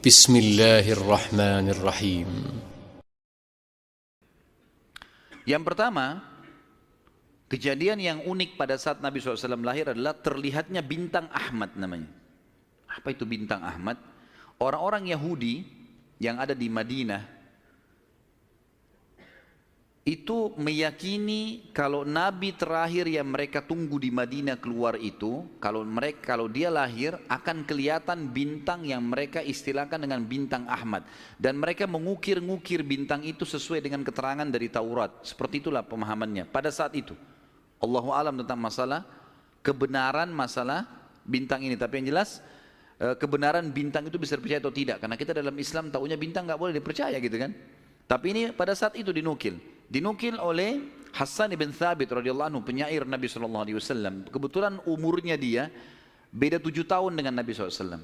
Bismillahirrahmanirrahim. Yang pertama, kejadian yang unik pada saat Nabi SAW lahir adalah terlihatnya bintang Ahmad namanya. Apa itu bintang Ahmad? Orang-orang Yahudi yang ada di Madinah itu meyakini kalau Nabi terakhir yang mereka tunggu di Madinah keluar itu, kalau dia lahir akan kelihatan bintang yang mereka istilahkan dengan bintang Ahmad, dan mereka mengukir-ngukir bintang itu sesuai dengan keterangan dari Taurat. Seperti itulah pemahamannya pada saat itu. Allahu alam tentang masalah kebenaran masalah bintang ini, tapi yang jelas kebenaran bintang itu bisa dipercaya atau tidak, karena kita dalam Islam taunya bintang nggak boleh dipercaya gitu kan. Tapi ini pada saat itu dinukil oleh Hassan ibn Thabit radhiyallahu anhu, penyair Nabi SAW. Kebetulan umurnya dia beda 7 tahun dengan Nabi SAW.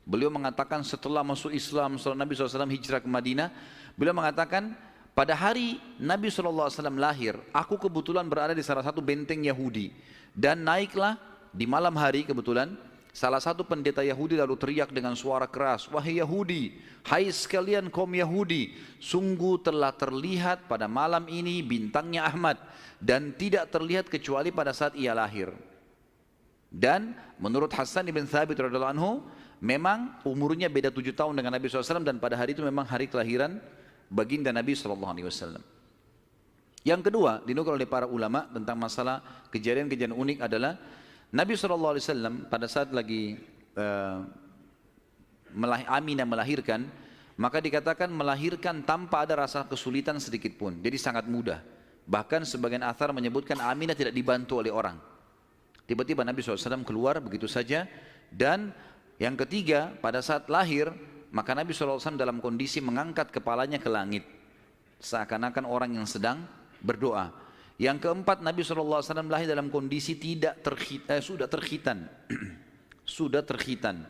Beliau mengatakan setelah masuk Islam, setelah Nabi SAW hijrah ke Madinah, beliau mengatakan pada hari Nabi SAW lahir, aku kebetulan berada di salah satu benteng Yahudi, dan naiklah di malam hari kebetulan salah satu pendeta Yahudi lalu teriak dengan suara keras, "Wahai Yahudi, hai sekalian kaum Yahudi, sungguh telah terlihat pada malam ini bintangnya Ahmad, dan tidak terlihat kecuali pada saat ia lahir." Dan menurut Hassan ibn Thabit radhiyallahu anhu, memang umurnya beda 7 tahun dengan Nabi SAW, dan pada hari itu memang hari kelahiran baginda Nabi SAW. Yang kedua dinukil oleh para ulama tentang masalah kejadian-kejadian unik adalah Nabi SAW pada saat lagi Aminah melahirkan, maka dikatakan melahirkan tanpa ada rasa kesulitan sedikit pun, jadi sangat mudah. Bahkan sebagian athar menyebutkan Aminah tidak dibantu oleh orang. Tiba-tiba Nabi SAW keluar begitu saja. Dan yang ketiga, pada saat lahir, maka Nabi SAW dalam kondisi mengangkat kepalanya ke langit, seakan-akan orang yang sedang berdoa. Yang keempat, Nabi SAW lahir dalam kondisi sudah terkhitan. Sudah terkhitan.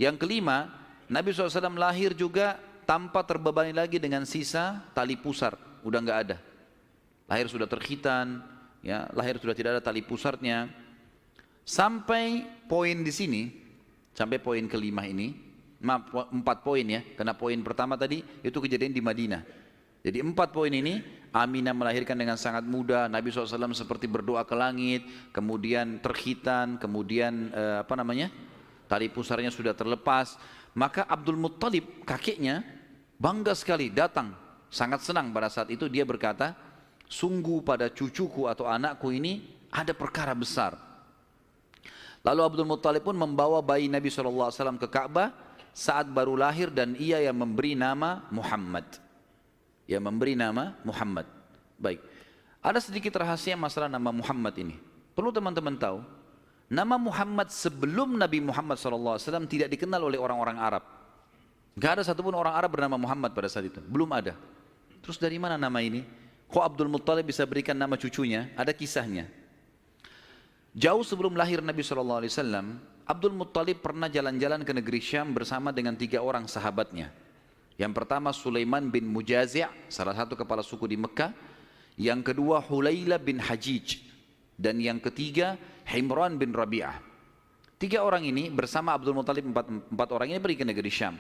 Yang kelima, Nabi SAW lahir juga tanpa terbebani lagi dengan sisa tali pusar, udah nggak ada. Lahir sudah terkhitan, ya, lahir sudah tidak ada tali pusarnya. Sampai poin di sini, sampai poin kelima ini, 4 poin ya, karena poin pertama tadi itu kejadian di Madinah. Jadi 4 poin ini, Aminah melahirkan dengan sangat mudah, Nabi SAW seperti berdoa ke langit, kemudian terkhitan, kemudian tali pusarnya sudah terlepas. Maka Abdul Muttalib, kakeknya, bangga sekali datang, sangat senang pada saat itu. Dia berkata, sungguh pada cucuku atau anakku ini ada perkara besar. Lalu Abdul Muttalib pun membawa bayi Nabi SAW ke Ka'bah saat baru lahir, dan ia yang memberi nama Muhammad. Baik, ada sedikit rahasia masalah nama Muhammad ini. Perlu teman-teman tahu, nama Muhammad sebelum Nabi Muhammad SAW tidak dikenal oleh orang-orang Arab. Gak ada satupun orang Arab bernama Muhammad pada saat itu, belum ada. Terus dari mana nama ini? Kok Abdul Muttalib bisa berikan nama cucunya? Ada kisahnya. Jauh sebelum lahir Nabi SAW, Abdul Muttalib pernah jalan-jalan ke negeri Syam bersama dengan 3 orang sahabatnya. Yang pertama Sulaiman bin Mujazi', salah satu kepala suku di Mekah. Yang kedua Hulayla bin Hajij. Dan yang ketiga Himran bin Rabi'ah. 3 orang ini bersama Abdul Muttalib, 4 orang ini pergi ke negeri Syam.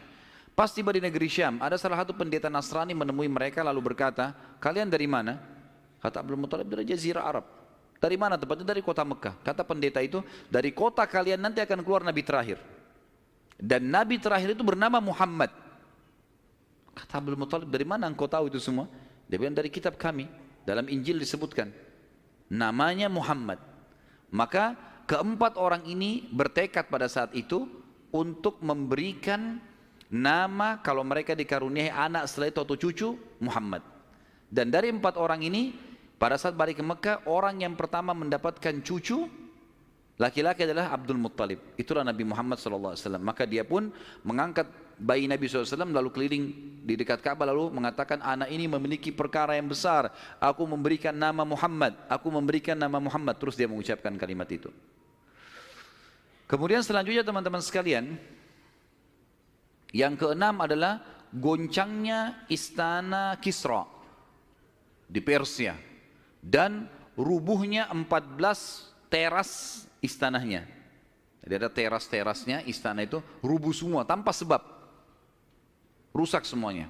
Pas tiba di negeri Syam, ada salah satu pendeta Nasrani menemui mereka lalu berkata, "Kalian dari mana?" Kata Abdul Muttalib, "Dari Jazirah Arab." "Dari mana tempatnya?" "Dari kota Mekah." Kata pendeta itu, "Dari kota kalian nanti akan keluar Nabi terakhir. Dan Nabi terakhir itu bernama Muhammad." Kata Abdul Muttalib, "Dari mana engkau tahu itu semua?" Dia bilang, "Dari kitab kami, dalam Injil disebutkan namanya Muhammad." Maka keempat orang ini bertekad pada saat itu untuk memberikan nama kalau mereka dikaruniai anak setelah itu atau cucu, Muhammad. Dan dari 4 orang ini, pada saat balik ke Mekah, orang yang pertama mendapatkan cucu laki-laki adalah Abdul Muttalib. Itulah Nabi Muhammad SAW. Maka dia pun mengangkat bayi Nabi SAW lalu keliling di dekat Ka'bah lalu mengatakan, "Anak ini memiliki perkara yang besar. Aku memberikan nama Muhammad. Aku memberikan nama Muhammad." Terus dia mengucapkan kalimat itu. Kemudian selanjutnya teman-teman sekalian, yang keenam adalah goncangnya istana Kisra di Persia dan rubuhnya 14 teras istananya. Jadi ada teras-terasnya istana itu rubuh semua tanpa sebab. rusak semuanya.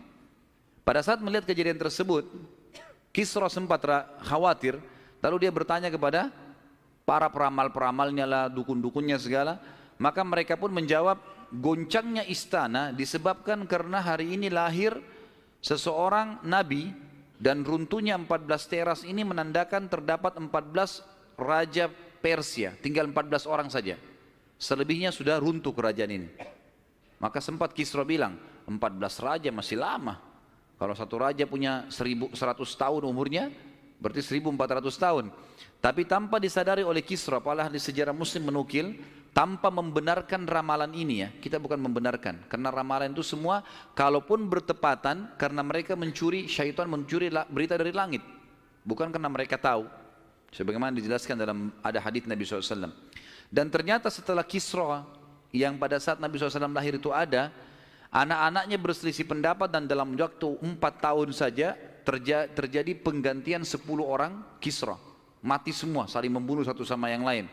Pada saat melihat kejadian tersebut, Kisra sempat khawatir, lalu dia bertanya kepada para peramal-peramalnya lah, dukun-dukunnya segala, maka mereka pun menjawab, goncangnya istana disebabkan karena hari ini lahir seseorang nabi dan runtuhnya 14 teras ini menandakan terdapat 14 raja Persia, tinggal 14 orang saja. Selebihnya sudah runtuh kerajaan ini. Maka sempat Kisra bilang, 14 raja masih lama. Kalau satu raja punya 1100 tahun umurnya, berarti 1400 tahun. Tapi tanpa disadari oleh Kisra, apalagi di sejarah Muslim menukil, tanpa membenarkan ramalan ini ya, kita bukan membenarkan. Karena ramalan itu semua, kalaupun bertepatan, karena mereka mencuri, syaitan mencuri berita dari langit. Bukan karena mereka tahu. Sebagaimana dijelaskan dalam ada hadits Nabi SAW. Dan ternyata setelah Kisra, yang pada saat Nabi SAW lahir itu ada, anak-anaknya berselisih pendapat dan dalam waktu 4 tahun saja terjadi penggantian 10 orang Kisra. Mati semua, saling membunuh satu sama yang lain.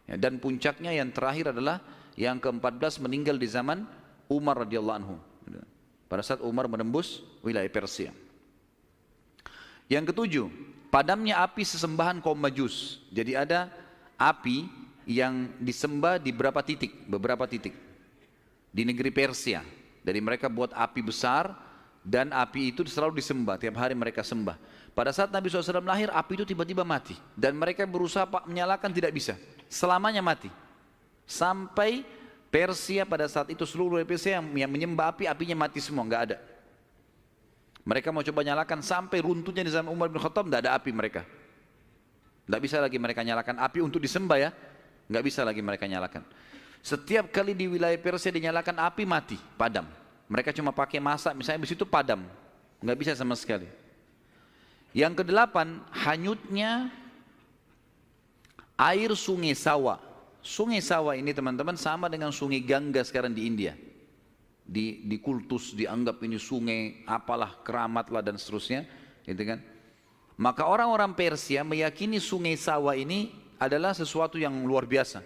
Ya, dan puncaknya yang terakhir adalah yang ke-14 meninggal di zaman Umar radhiyallahu anhu. Pada saat Umar menembus wilayah Persia. Yang ketujuh, padamnya api sesembahan kaum Majus. Jadi ada api yang disembah di beberapa titik di negeri Persia. Jadi mereka buat api besar dan api itu selalu disembah, tiap hari mereka sembah. Pada saat Nabi SAW lahir, api itu tiba-tiba mati. Dan mereka berusaha menyalakan, tidak bisa. Selamanya mati. Sampai Persia pada saat itu seluruh Persia yang menyembah api, apinya mati semua, nggak ada. Mereka mau coba nyalakan sampai runtuhnya di zaman Umar bin Khattab, nggak ada api mereka. Nggak bisa lagi mereka nyalakan api untuk disembah ya. Nggak bisa lagi mereka nyalakan. Setiap kali di wilayah Persia dinyalakan api, mati, padam. Mereka cuma pakai masak, misalnya di situ padam. Nggak bisa sama sekali. Yang kedelapan, hanyutnya air sungai Sawa. Sungai Sawa ini teman-teman sama dengan sungai Gangga sekarang di India. Di kultus dianggap ini sungai apalah, keramat lah dan seterusnya. Gitu kan? Maka orang-orang Persia meyakini sungai Sawa ini adalah sesuatu yang luar biasa.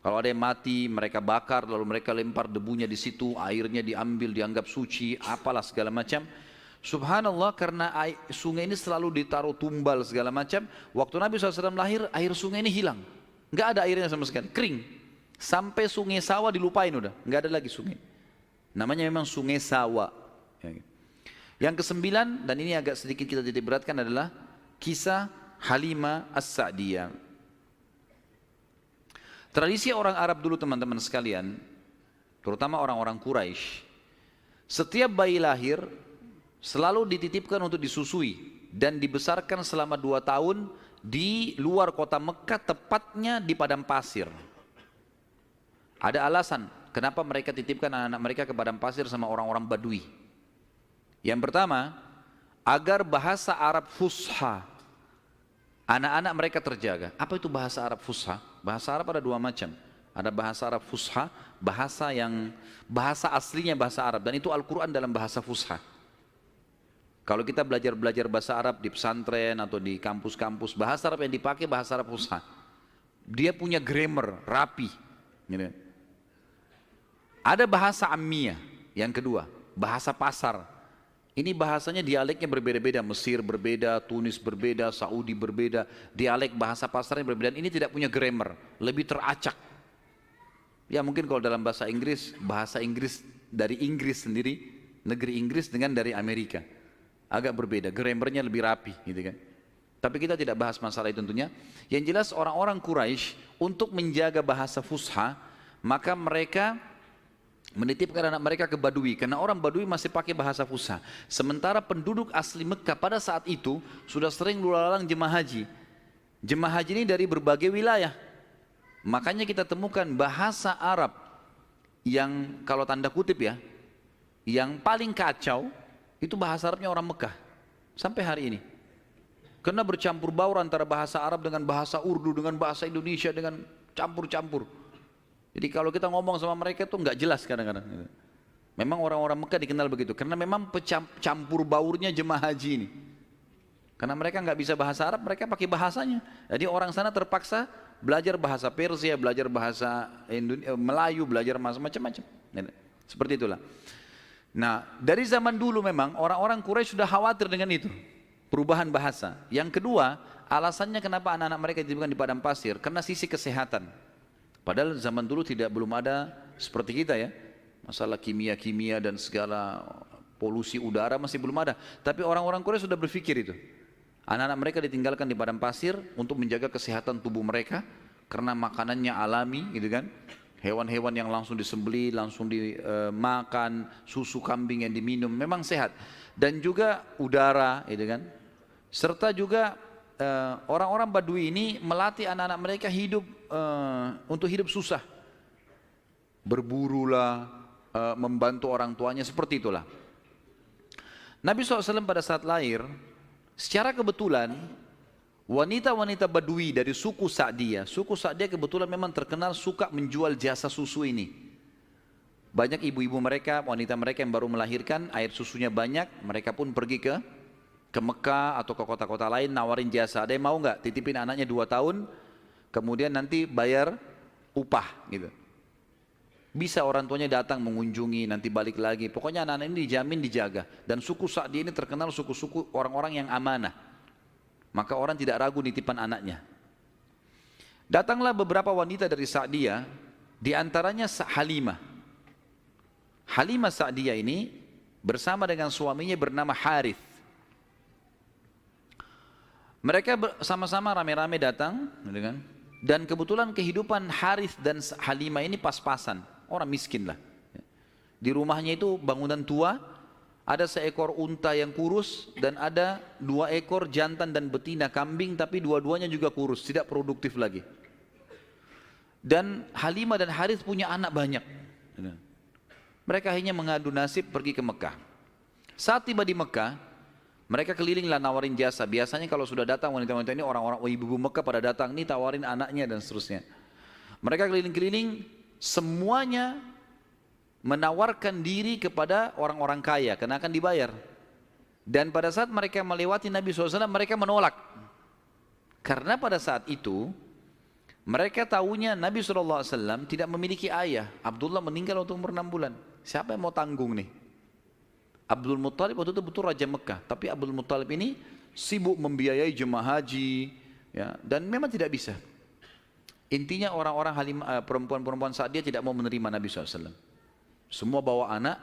Kalau ada yang mati, mereka bakar, lalu mereka lempar debunya di situ, airnya diambil, dianggap suci, apalah segala macam. Subhanallah, karena sungai ini selalu ditaruh tumbal segala macam. Waktu Nabi SAW lahir, air sungai ini hilang. Nggak ada airnya sama sekali, kering. Sampai sungai Sawa dilupain udah, nggak ada lagi sungai. Namanya memang sungai Sawa. Yang kesembilan, dan ini agak sedikit kita titik beratkan adalah kisah Halimah As-Sa'diyah. Tradisi orang Arab dulu teman-teman sekalian, terutama orang-orang Quraisy, setiap bayi lahir selalu dititipkan untuk disusui dan dibesarkan selama 2 tahun di luar kota Mekah, tepatnya di padang pasir. Ada alasan kenapa mereka titipkan anak-anak mereka ke padang pasir sama orang-orang Badui. Yang pertama, agar bahasa Arab fusha anak-anak mereka terjaga. Apa itu bahasa Arab fusha? Bahasa Arab ada 2 macam. Ada bahasa Arab fusha, bahasa aslinya bahasa Arab, dan itu Al-Quran dalam bahasa fusha. Kalau kita belajar bahasa Arab di pesantren atau di kampus-kampus, bahasa Arab yang dipakai bahasa Arab fusha. Dia punya grammar, rapi. Gitu. Ada bahasa Ammiyah, yang kedua, bahasa pasar. Ini bahasanya dialeknya berbeda-beda, Mesir berbeda, Tunis berbeda, Saudi berbeda, dialek bahasa pasarnya berbeda. Ini tidak punya grammar, lebih teracak. Ya mungkin kalau dalam bahasa Inggris dari Inggris sendiri, negeri Inggris dengan dari Amerika. Agak berbeda, grammarnya lebih rapi gitu kan. Tapi kita tidak bahas masalah itu tentunya. Yang jelas orang-orang Quraisy untuk menjaga bahasa fusha, maka mereka menitipkan anak mereka ke Badui, karena orang Badui masih pakai bahasa fusha. Sementara penduduk asli Mekah pada saat itu sudah sering lalu-lalang jemaah haji. Jemaah haji ini dari berbagai wilayah. Makanya kita temukan bahasa Arab yang kalau tanda kutip ya, yang paling kacau itu bahasa Arabnya orang Mekah sampai hari ini. Karena bercampur baur antara bahasa Arab dengan bahasa Urdu dengan bahasa Indonesia, dengan campur-campur. Jadi kalau kita ngomong sama mereka itu nggak jelas kadang-kadang. Memang orang-orang Mekah dikenal begitu, karena memang campur baurnya jemaah haji ini. Karena mereka nggak bisa bahasa Arab, mereka pakai bahasanya. Jadi orang sana terpaksa belajar bahasa Persia, belajar bahasa Melayu, belajar macam-macam. Seperti itulah. Nah, dari zaman dulu memang orang-orang Quraisy sudah khawatir dengan itu, perubahan bahasa. Yang kedua, alasannya kenapa anak-anak mereka dititipkan di padang pasir, karena sisi kesehatan. Padahal zaman dulu belum ada seperti kita ya, masalah kimia-kimia dan segala polusi udara masih belum ada. Tapi orang-orang Quraisy sudah berpikir itu. Anak-anak mereka ditinggalkan di padang pasir untuk menjaga kesehatan tubuh mereka, karena makanannya alami gitu kan. Hewan-hewan yang langsung disembelih, langsung dimakan, susu kambing yang diminum, memang sehat. Dan juga udara, gitu kan. Serta juga orang-orang Badui ini melatih anak-anak mereka hidup untuk hidup susah. Berburulah, membantu orang tuanya, seperti itulah. Nabi SAW pada saat lahir, secara kebetulan, wanita-wanita Badui dari suku Sa'diyah kebetulan memang terkenal suka menjual jasa susu ini. Banyak ibu-ibu mereka, wanita mereka yang baru melahirkan, air susunya banyak, mereka pun pergi ke Mekah atau ke kota-kota lain nawarin jasa. Ada yang mau nggak titipin anaknya 2 tahun, kemudian nanti bayar upah gitu. Bisa orang tuanya datang mengunjungi, nanti balik lagi. Pokoknya anak-anak ini dijamin dijaga. Dan suku Sa'diyah ini terkenal suku-suku orang-orang yang amanah. Maka orang tidak ragu nitipan anaknya. Datanglah beberapa wanita dari Sa'diyah, di antaranya Halimah. Halimah Sa'diyah ini bersama dengan suaminya bernama Harith. Mereka sama-sama rame-rame datang, dan kebetulan kehidupan Harith dan Halimah ini pas-pasan, orang miskin lah. Di rumahnya itu bangunan tua, ada seekor unta yang kurus dan ada 2 ekor jantan dan betina kambing, tapi dua-duanya juga kurus, tidak produktif lagi. Dan Halimah dan Harith punya anak banyak. Mereka akhirnya mengadu nasib pergi ke Mekah. Saat tiba di Mekah, mereka kelilinglah nawarin jasa. Biasanya kalau sudah datang wanita-wanita ini, orang-orang ibu-ibu Mekah pada datang, nih tawarin anaknya dan seterusnya. Mereka keliling-keliling, semuanya menawarkan diri kepada orang-orang kaya karena akan dibayar. Dan pada saat mereka melewati Nabi SAW, mereka menolak. Karena pada saat itu mereka tahunya Nabi SAW tidak memiliki ayah. Abdullah meninggal waktu umur 6 bulan. Siapa yang mau tanggung nih? Abdul Muttalib waktu itu betul Raja Mekah, tapi Abdul Muttalib ini sibuk membiayai jemaah haji ya, dan memang tidak bisa. Intinya orang-orang perempuan-perempuan saat dia tidak mau menerima Nabi SAW. Semua bawa anak,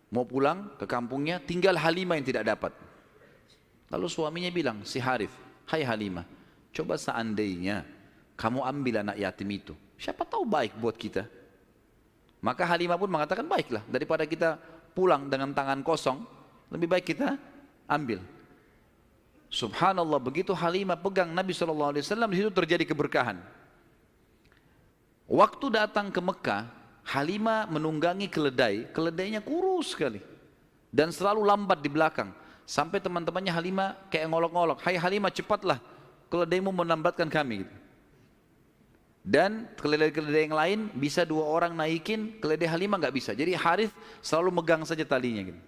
mau pulang ke kampungnya, tinggal Halimah yang tidak dapat. Lalu suaminya bilang, si Harith, hai Halimah, coba seandainya kamu ambil anak yatim itu, siapa tahu baik buat kita. Maka Halimah pun mengatakan, baiklah, daripada kita pulang dengan tangan kosong, lebih baik kita ambil. Subhanallah, begitu Halimah pegang Nabi SAW, di situ terjadi keberkahan. Waktu datang ke Mekah, Halimah menunggangi keledainya kurus sekali dan selalu lambat di belakang, sampai teman-temannya Halimah kayak ngolok-ngolok, hai Halimah cepatlah, keledaimu melambatkan kami gitu. Dan keledai-keledai yang lain bisa 2 orang naikin, keledai Halimah nggak bisa, jadi Harith selalu megang saja talinya gitu.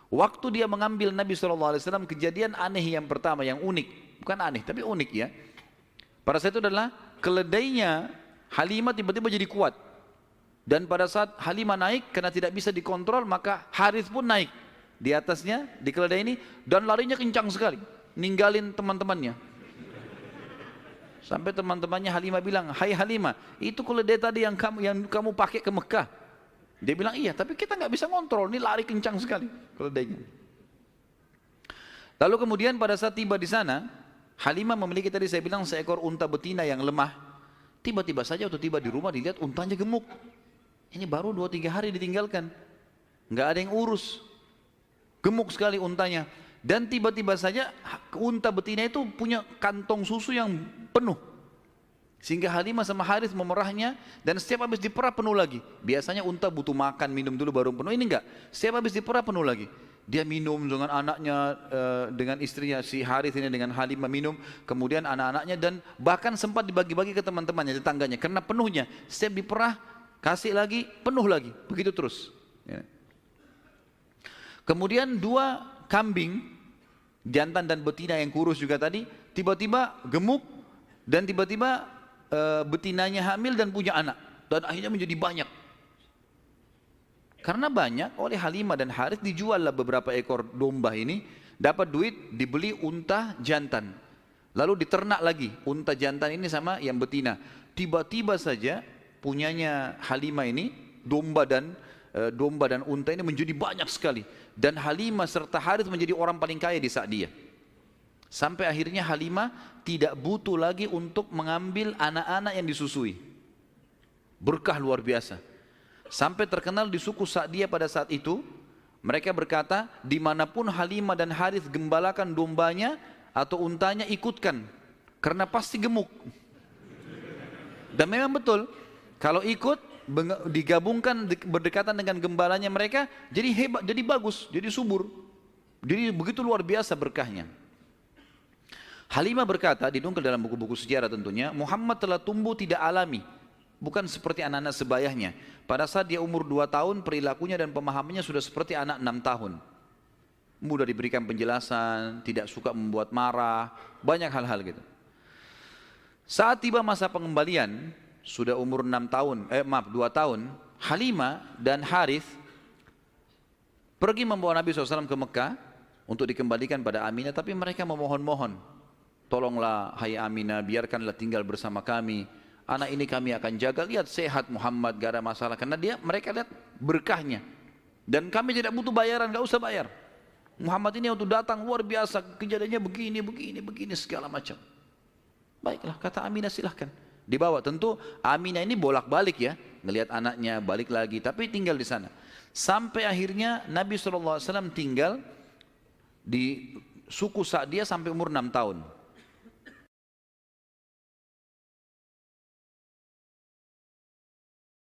Waktu dia mengambil Nabi SAW, kejadian aneh yang pertama, yang unik, bukan aneh tapi unik ya, pada saat itu adalah keledainya Halimah tiba-tiba jadi kuat. Dan pada saat Halimah naik, karena tidak bisa dikontrol, maka Harith pun naik di atasnya, di keledai ini, dan larinya kencang sekali, ninggalin teman-temannya. Sampai teman-temannya Halimah bilang, hai Halimah, itu keledai tadi yang kamu pakai ke Mekah. Dia bilang, iya, tapi kita nggak bisa kontrol, ini lari kencang sekali keledainya. Lalu kemudian pada saat tiba di sana, Halimah memiliki tadi saya bilang seekor unta betina yang lemah. Tiba-tiba saja waktu tiba di rumah dilihat untanya gemuk. Ini baru 2-3 hari ditinggalkan, nggak ada yang urus, gemuk sekali untanya. Dan tiba-tiba saja unta betina itu punya kantong susu yang penuh, sehingga Halimah sama Harith memerahnya, dan setiap habis diperah penuh lagi. Biasanya unta butuh makan, minum dulu baru penuh, ini enggak, setiap habis diperah penuh lagi. Dia minum dengan anaknya, dengan istrinya si Harith ini, dengan Halimah minum, kemudian anak-anaknya, dan bahkan sempat dibagi-bagi ke teman-temannya, tetangganya, karena penuhnya. Setiap diperah kasih lagi, penuh lagi, begitu terus ya. Kemudian 2 kambing, jantan dan betina yang kurus juga tadi, tiba-tiba gemuk, dan tiba-tiba betinanya hamil dan punya anak, dan akhirnya menjadi banyak. Karena banyak oleh Halimah dan Harith dijual lah beberapa ekor domba ini, dapat duit, dibeli unta jantan. Lalu diternak lagi unta jantan ini sama yang betina. Tiba-tiba saja punyanya Halimah ini domba dan unta ini menjadi banyak sekali. Dan Halimah serta Harith menjadi orang paling kaya di saat dia. Sampai akhirnya Halimah tidak butuh lagi untuk mengambil anak-anak yang disusui. Berkah luar biasa. Sampai terkenal di suku Sa'diyah pada saat itu, mereka berkata, dimanapun Halimah dan Harith gembalakan dombanya atau untanya, ikutkan, karena pasti gemuk. Dan memang betul, kalau ikut digabungkan berdekatan dengan gembalanya mereka, jadi hebat, jadi bagus, jadi subur. Jadi begitu luar biasa berkahnya. Halimah berkata, dinukil dalam buku-buku sejarah tentunya, Muhammad telah tumbuh tidak alami, bukan seperti anak-anak sebayahnya. Pada saat dia umur 2 tahun, perilakunya dan pemahamannya sudah seperti anak 6 tahun. Mudah diberikan penjelasan, tidak suka membuat marah, banyak hal-hal gitu. Saat tiba masa pengembalian, sudah umur 2 tahun, Halimah dan Harith pergi membawa Nabi SAW ke Mekah untuk dikembalikan pada Aminah, tapi mereka memohon-mohon, tolonglah hai Aminah, biarkanlah tinggal bersama kami. Anak ini kami akan jaga, lihat sehat Muhammad, gak ada masalah. Karena mereka lihat berkahnya. Dan kami tidak butuh bayaran, gak usah bayar. Muhammad ini waktu datang luar biasa, kejadiannya begini, segala macam. Baiklah, kata Aminah silahkan. Dibawa, tentu Aminah ini bolak-balik ya, ngelihat anaknya, balik lagi, tapi tinggal di sana. Sampai akhirnya Nabi SAW tinggal di suku Sa'diyah sampai umur 6 tahun.